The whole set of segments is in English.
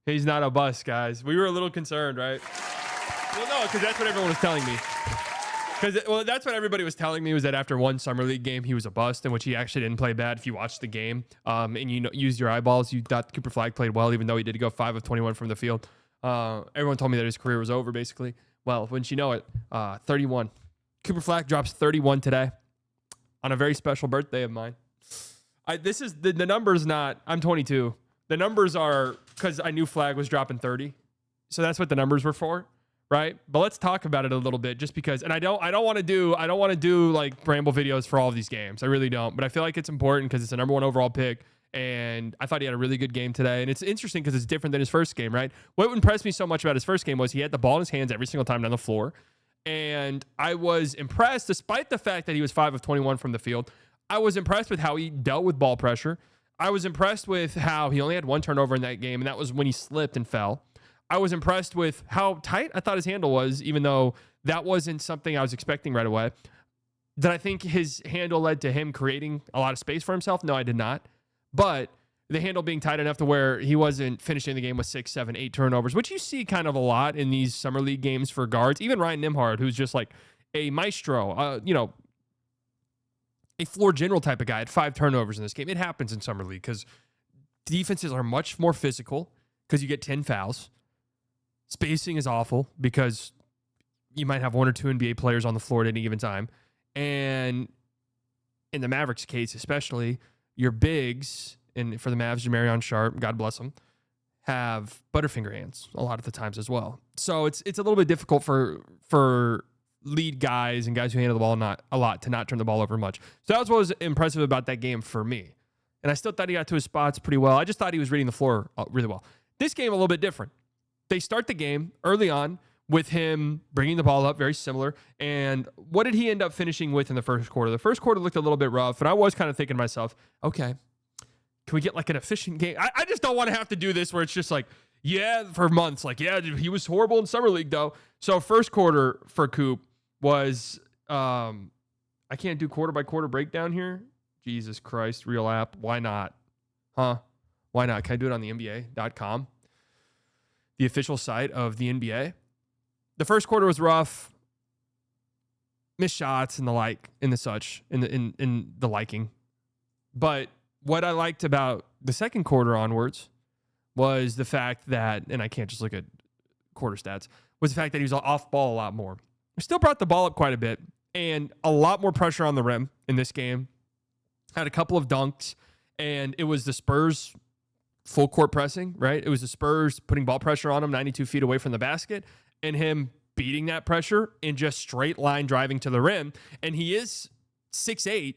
He's not a bust, guys. We were a little concerned, right? Well, no, because that's what everyone was telling me. Well, that's what everybody was telling me, was that after one summer league game, he was a bust, in which he actually didn't play bad. If you watched the game and you used your eyeballs, you thought Cooper Flagg played well, even though he did go 5 of 21 from the field. Everyone told me that his career was over, basically. Well, wouldn't you know it, 31. Cooper Flagg drops 31 today on a very special birthday of mine. This is the numbers, not, I'm 22. The numbers are because I knew Flagg was dropping 30. So that's what the numbers were for. Right. But let's talk about it a little bit, just because, and I don't want to do like Bramble videos for all of these games. I really don't, but I feel like it's important because it's a number 1 overall pick. And I thought he had a really good game today. And it's interesting because it's different than his first game, right? What impressed me so much about his first game was he had the ball in his hands every single time down the floor. And I was impressed, despite the fact that he was 5 of 21 from the field. I was impressed with how he dealt with ball pressure. I was impressed with how he only had 1 turnover in that game, and that was when he slipped and fell. I was impressed with how tight I thought his handle was, even though that wasn't something I was expecting right away. Did I think his handle led to him creating a lot of space for himself? No, I did not. But the handle being tight enough to where he wasn't finishing the game with 6, 7, 8 turnovers, which you see kind of a lot in these summer league games for guards. Even Ryan Nimhard, who's just like a maestro, a floor general type of guy, had 5 turnovers in this game. It happens in summer league because defenses are much more physical because you get 10 fouls. Spacing is awful because you might have 1 or 2 NBA players on the floor at any given time. And in the Mavericks case, especially, your bigs, and for the Mavs, Jamarion Sharp, God bless them, have butterfinger hands a lot of the times as well. So it's a little bit difficult for lead guys and guys who handle the ball not a lot to not turn the ball over much. So that was what was impressive about that game for me. And I still thought he got to his spots pretty well. I just thought he was reading the floor really well. This game, a little bit different. They start the game early on with him bringing the ball up, very similar. And what did he end up finishing with in the first quarter? The first quarter looked a little bit rough, and I was kind of thinking to myself, okay, can we get like an efficient game? I just don't want to have to do this where it's just like, yeah, for months, like, yeah, he was horrible in summer league though. So first quarter for Coop was, I can't do quarter by quarter breakdown here. Jesus Christ, real app. Why not? Huh? Why not? Can I do it on the NBA.com? The official site of the NBA. The first quarter was rough. Missed shots and the like, in the liking. But what I liked about the second quarter onwards was the fact that, and I can't just look at quarter stats, was the fact that he was off ball a lot more. He still brought the ball up quite a bit and a lot more pressure on the rim in this game. Had a couple of dunks, and it was the Spurs full court pressing, right? It was the Spurs putting ball pressure on him 92 feet away from the basket and him beating that pressure and just straight line driving to the rim. And he is 6'8".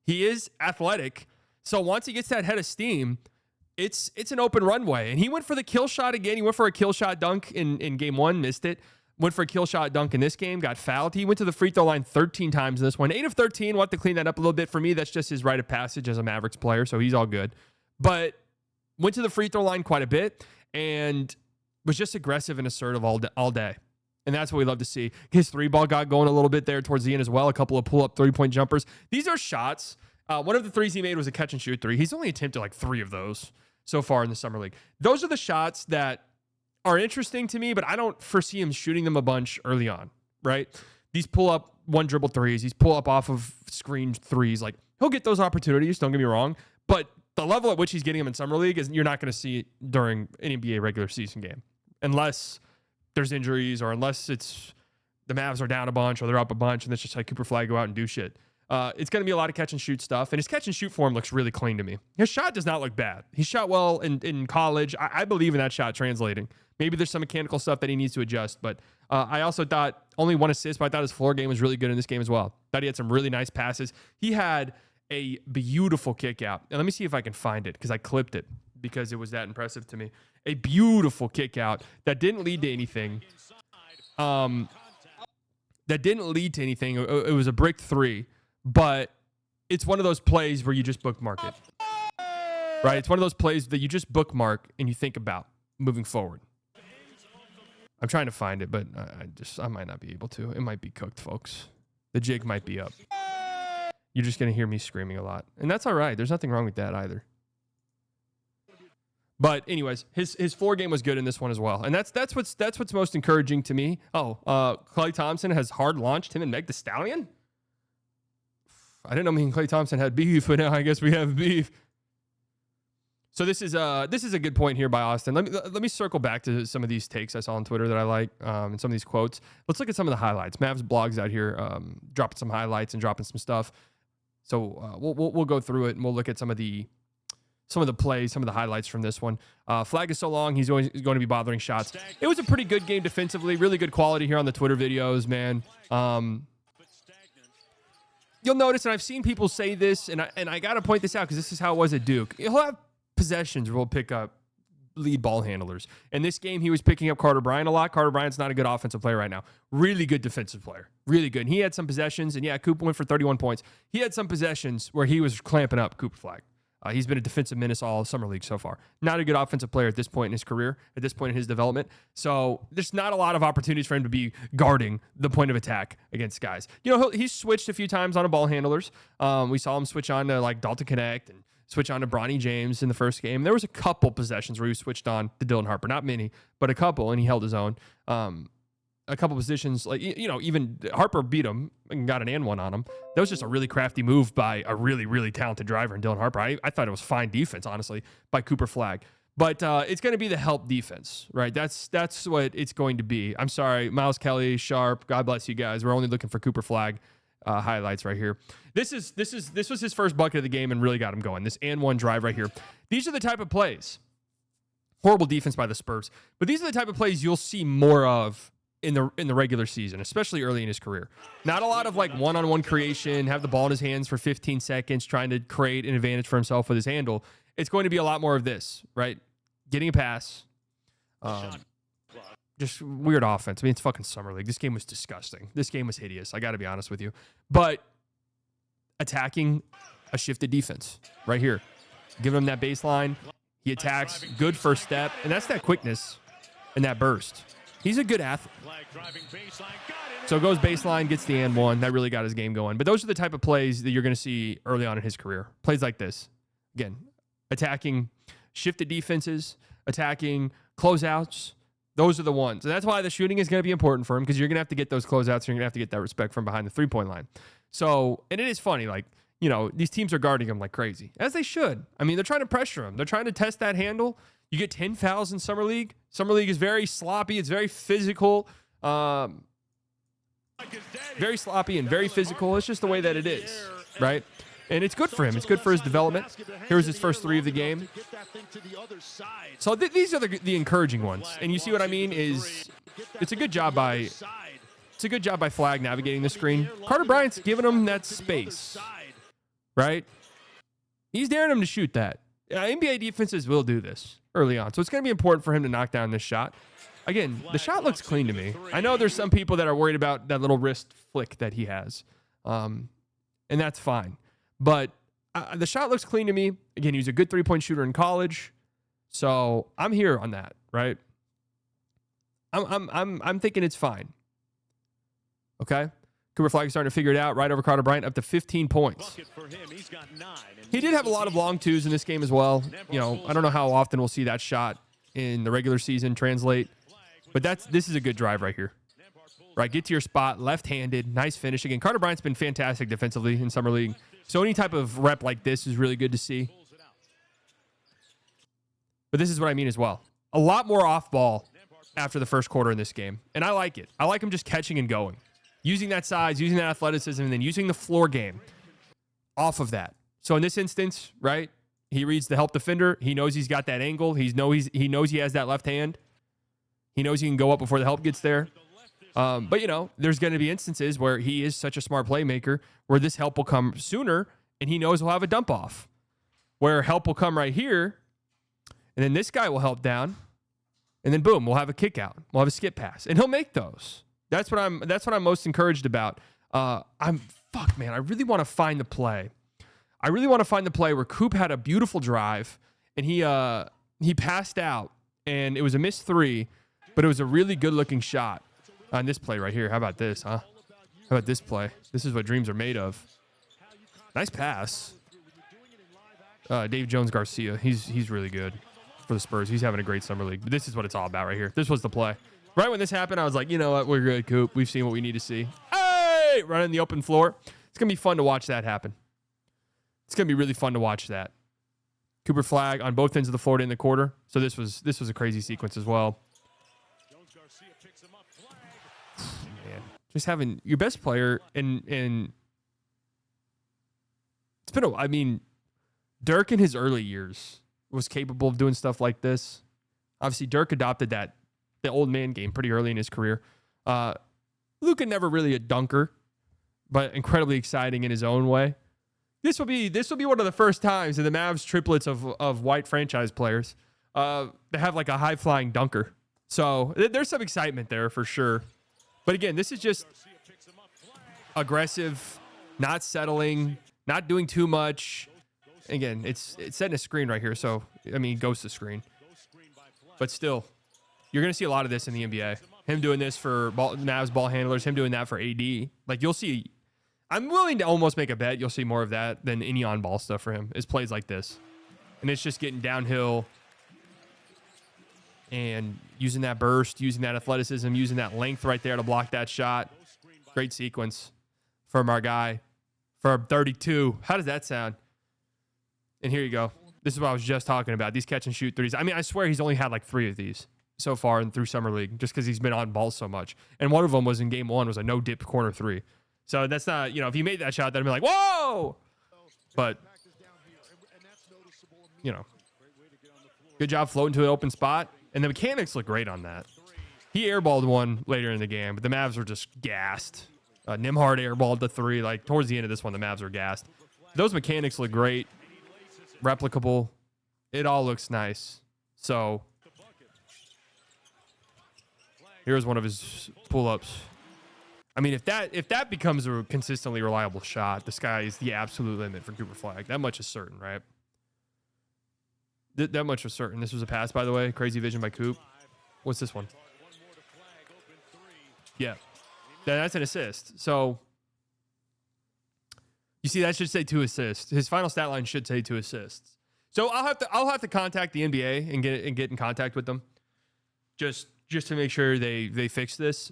He is athletic. So once he gets that head of steam, it's an open runway. And he went for the kill shot again. He went for a kill shot dunk in game 1, missed it. Went for a kill shot dunk in this game, got fouled. He went to the free throw line 13 times in this one. 8 of 13. We'll have to clean that up a little bit. For me, that's just his rite of passage as a Mavericks player, so he's all good. But went to the free throw line quite a bit and was just aggressive and assertive all day. And that's what we love to see. His 3-ball got going a little bit there towards the end as well. A couple of pull-up 3-point jumpers. These are shots. One of the threes he made was a catch-and-shoot 3. He's only attempted like 3 of those so far in the summer league. Those are the shots that are interesting to me, but I don't foresee him shooting them a bunch early on, right? These pull-up 1-dribble 3s, these pull-up off of screen 3s. Like, he'll get those opportunities, don't get me wrong, but the level at which he's getting them in summer league is you're not going to see it during an NBA regular season game unless there's injuries or unless it's the Mavs are down a bunch or they're up a bunch and it's just like Cooper Flagg go out and do shit. It's going to be a lot of catch and shoot stuff, and his catch and shoot form looks really clean to me. His shot does not look bad. He shot well in college. I believe in that shot translating. Maybe there's some mechanical stuff that he needs to adjust, but I also thought only 1 assist, but I thought his floor game was really good in this game as well. Thought he had some really nice passes. He had a beautiful kick out. And let me see if I can find it because I clipped it because it was that impressive to me. A beautiful kick out that didn't lead to anything. It was a brick 3, but it's one of those plays where you just bookmark it. Right? It's one of those plays that you just bookmark and you think about moving forward. I'm trying to find it, but I might not be able to. It might be cooked, folks. The jig might be up. You're just going to hear me screaming a lot. And that's all right. There's nothing wrong with that either. But anyways, his floor game was good in this one as well, and that's what's most encouraging to me. Klay Thompson has hard launched him and Meg Thee Stallion. I didn't know me and Klay Thompson had beef, but now I guess we have beef. So this is a good point here by Austin. Let me circle back to some of these takes I saw on Twitter that I like, and some of these quotes. Let's look at some of the highlights. Mavs blogs out here dropping some highlights and dropping some stuff. So we'll go through it and we'll look at some of the plays, some of the highlights from this one. Flagg is so long, he's always going to be bothering shots. It was a pretty good game defensively, really good quality here on the Twitter videos, man. You'll notice, and I've seen people say this, and I got to point this out because this is how it was at Duke. He'll have possessions where we'll pick up lead ball handlers. In this game, he was picking up Carter Bryant a lot. Carter Bryant's not a good offensive player right now. Really good defensive player. Really good. And he had some possessions, and yeah, Cooper went for 31 points. He had some possessions where he was clamping up Cooper Flagg. He's been a defensive menace all summer league so far. Not a good offensive player at this point in his career, at this point in his development. So there's not a lot of opportunities for him to be guarding the point of attack against guys. You know, he's switched a few times on ball handlers. We saw him switch on to like Dalton Connect and switch on to Bronny James in the first game. There was a couple possessions where he switched on to Dylan Harper. Not many, but a couple, and he held his own. A couple positions, like, you know, even Harper beat him and got an and one on him. That was just a really crafty move by a really, really talented driver in Dylan Harper. I thought it was fine defense, honestly, by Cooper Flagg. But it's going to be the help defense, right? That's what it's going to be. I'm sorry, Miles Kelly, Sharp, God bless you guys. We're only looking for Cooper Flagg highlights right here. This was his first bucket of the game and really got him going. This and one drive right here. These are the type of plays. Horrible defense by the Spurs, but these are the type of plays you'll see more of in the regular season, especially early in his career. Not a lot of like one-on-one creation, have the ball in his hands for 15 seconds, trying to create an advantage for himself with his handle. It's going to be a lot more of this, right? Getting a pass. Just weird offense. I mean, it's fucking summer league. This game was disgusting. This game was hideous. I got to be honest with you. But attacking a shifted defense right here. Giving him that baseline. He attacks. Good first step. And that's that quickness and that burst. He's a good athlete. So goes baseline, gets the and one. That really got his game going. But those are the type of plays that you're going to see early on in his career. Plays like this. Again, attacking shifted defenses, attacking closeouts. Those are the ones. And that's why the shooting is going to be important for him, because you're going to have to get those closeouts. You're going to have to get that respect from behind the three-point line. So, and it is funny, like, you know, these teams are guarding him like crazy, as they should. I mean, they're trying to pressure him. They're trying to test that handle. You get 10 fouls in Summer League. Summer League is very sloppy. It's very physical. Very sloppy and very physical. It's just the way that it is, right? And it's good for him. It's good for his development. Here's his first three of the game. So these are the encouraging ones. And you see what I mean is it's a good job by Flagg navigating the screen. Carter Bryant's giving him that space, right? He's daring him to shoot that. NBA defenses will do this early on. So it's going to be important for him to knock down this shot. Again, the shot looks clean to me. I know there's some people that are worried about that little wrist flick that he has. And that's fine. But the shot looks clean to me. Again, he was a good three-point shooter in college. So I'm here on that, right? I'm thinking it's fine. Okay? Cooper Flagg is starting to figure it out. Right over Carter Bryant, up to 15 points. He did have a lot of long twos in this game as well. You know, I don't know how often we'll see that shot in the regular season translate. But this is a good drive right here. Right, get to your spot, left-handed, nice finish. Again, Carter Bryant's been fantastic defensively in Summer League. So any type of rep like this is really good to see. But this is what I mean as well. A lot more off-ball after the first quarter in this game. And I like it. I like him just catching and going. Using that size, using that athleticism, and then using the floor game off of that. So in this instance, right, he reads the help defender. He knows he's got that angle. He knows he has that left hand. He knows he can go up before the help gets there. But, you know, there's going to be instances where he is such a smart playmaker where this help will come sooner, and he knows he'll have a dump off. Where help will come right here, and then this guy will help down, and then boom, we'll have a kick out. We'll have a skip pass, and he'll make those. That's what I'm most encouraged about. I really want to find the play. I really want to find the play where Coop had a beautiful drive, and he passed out, and it was a missed three, but it was a really good-looking shot. On this play right here. How about this, huh? How about this play? This is what dreams are made of. Nice pass. Dave Jones-Garcia. He's really good. for the Spurs. He's having a great summer league. But this is what it's all about right here. This was the play. Right when this happened, I was like, you know what? We're good, Coop. We've seen what we need to see. Hey! Running the open floor. It's going to be fun to watch that happen. It's going to be really fun to watch that. Cooper Flagg on both ends of the floor in the quarter. So this was a crazy sequence as well. Man, just having your best player in it's been I mean, Dirk in his early years was capable of doing stuff like this. Obviously, Dirk adopted the old man game pretty early in his career. Luka never really a dunker, but incredibly exciting in his own way. This will be one of the first times in the Mavs triplets of white franchise players to have like a high flying dunker. So there's some excitement there for sure. But again, this is just aggressive, not settling, not doing too much. Again, it's setting a screen right here. So I mean, ghost the screen, but still, you're gonna see a lot of this in the NBA. Him doing this for Mavs ball handlers, him doing that for AD. Like you'll see. I'm willing to almost make a bet you'll see more of that than any on-ball stuff for him, is plays like this. And it's just getting downhill and using that burst, using that athleticism, using that length right there to block that shot. Great sequence from our guy for 32. How does that sound? And here you go. This is what I was just talking about. These catch and shoot threes. I mean, I swear he's only had like 3 of these so far and through Summer League just because he's been on ball so much. And one of them was in game 1 was a no-dip corner 3. So that's not, if he made that shot, that'd be like, whoa! But, good job floating to an open spot. And the mechanics look great on that. He airballed one later in the game, but the Mavs were just gassed. Nimhard airballed the 3. Like, towards the end of this one, the Mavs were gassed. Those mechanics look great. Replicable. It all looks nice. So, here's one of his pull-ups. I mean, if that becomes a consistently reliable shot, the sky is the absolute limit for Cooper Flagg. That much is certain, right? That much was certain. This was a pass, by the way. Crazy vision by Coop. What's this one? Yeah. That's an assist. So, you see, that should say 2 assists. His final stat line should say 2 assists. So I'll have to contact the NBA and get in contact with them, just to make sure they fix this.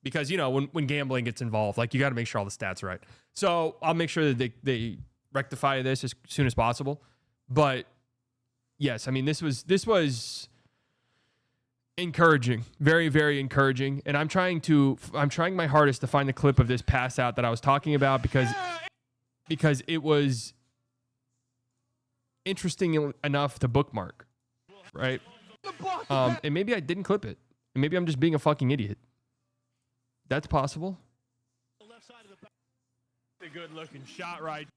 Because, when gambling gets involved, like, you got to make sure all the stats are right. So I'll make sure that they rectify this as soon as possible. But, yes, I mean, this was encouraging. Very, very encouraging. And I'm trying my hardest to find the clip of this pass out that I was talking about because it was interesting enough to bookmark, right? And maybe I didn't clip it. And maybe I'm just being a fucking idiot. That's possible. A good looking shot right.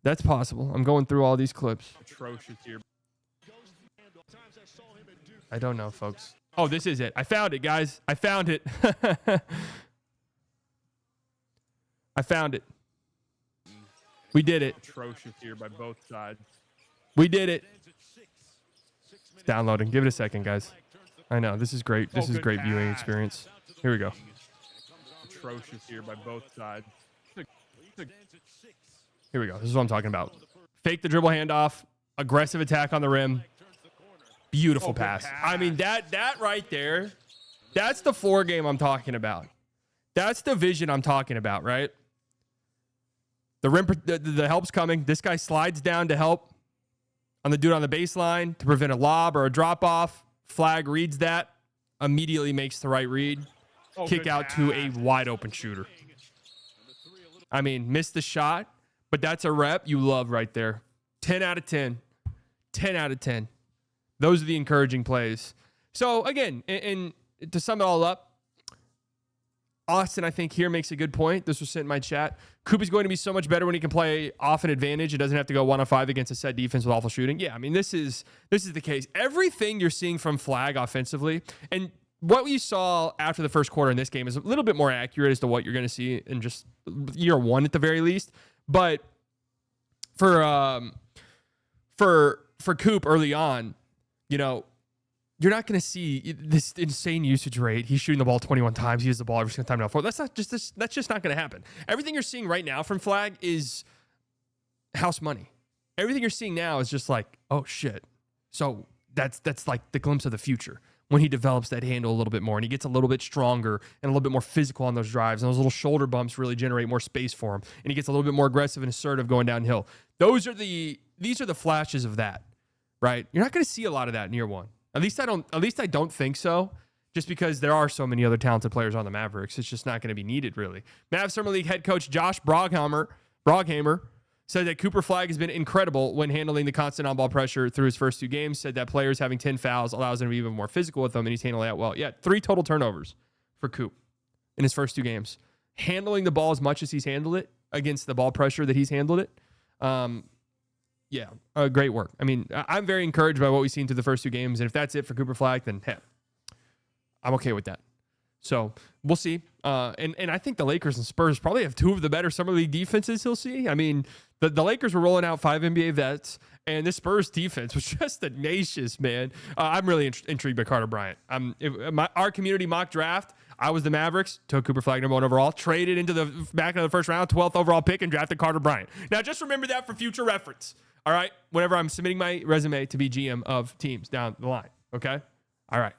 That's possible. I'm going through all these clips. Atrocious here. I don't know, folks. Oh, this is it. I found it, guys. I found it. I found it. We did it. Atrocious here by both sides. We did it. It's downloading. Give it a second, guys. I know. This is great. This is great viewing experience. Here we go. Atrocious here by both sides. Here we go. This is what I'm talking about. Fake the dribble handoff. Aggressive attack on the rim. Beautiful pass. I mean, that right there, that's the floor game I'm talking about. That's the vision I'm talking about, right? The rim, the help's coming. This guy slides down to help on the dude on the baseline to prevent a lob or a drop off. Flagg reads that, immediately makes the right read. Kick out to a wide open shooter. I mean, missed the shot, but that's a rep you love right there. 10 out of 10. 10 out of 10. Those are the encouraging plays. So, again, and to sum it all up, Austin, I think, here makes a good point. This was sent in my chat. Coop is going to be so much better when he can play off an advantage. It doesn't have to go 1-on-5 against a set defense with awful shooting. Yeah, I mean, this is the case. Everything you're seeing from Flagg offensively, and what we saw after the first quarter in this game is a little bit more accurate as to what you're going to see in just year 1 at the very least. But for Coop early on, you're not going to see this insane usage rate. He's shooting the ball 21 times. He uses the ball every single time down the floor. That's just not going to happen. Everything you're seeing right now from Flagg is house money. Everything you're seeing now is just like, oh shit. So that's like the glimpse of the future when he develops that handle a little bit more and he gets a little bit stronger and a little bit more physical on those drives, and those little shoulder bumps really generate more space for him, and he gets a little bit more aggressive and assertive going downhill. These are the flashes of that, right? You're not going to see a lot of that in year one. At least I don't think so. Just because there are so many other talented players on the Mavericks, it's just not going to be needed, really. Mavs Summer League head coach Josh Broghammer said that Cooper Flagg has been incredible when handling the constant on-ball pressure through his first 2 games, said that players having 10 fouls allows him to be even more physical with them, and he's handling that well. Yeah, 3 total turnovers for Coop in his first 2 games. Handling the ball as much as he's handled it against the ball pressure that he's handled it. Great work. I mean, I'm very encouraged by what we've seen through the first 2 games, and if that's it for Cooper Flagg, then hey, I'm okay with that. So we'll see. And I think the Lakers and Spurs probably have 2 of the better summer league defenses he'll see. I mean, the Lakers were rolling out 5 NBA vets, and this Spurs defense was just tenacious, man. I'm really intrigued by Carter Bryant. Our community mock draft, I was the Mavericks, took Cooper Flagg number 1 overall, traded into the back of the first round, 12th overall pick, and drafted Carter Bryant. Now, just remember that for future reference, all right? Whenever I'm submitting my resume to be GM of teams down the line, okay? All right.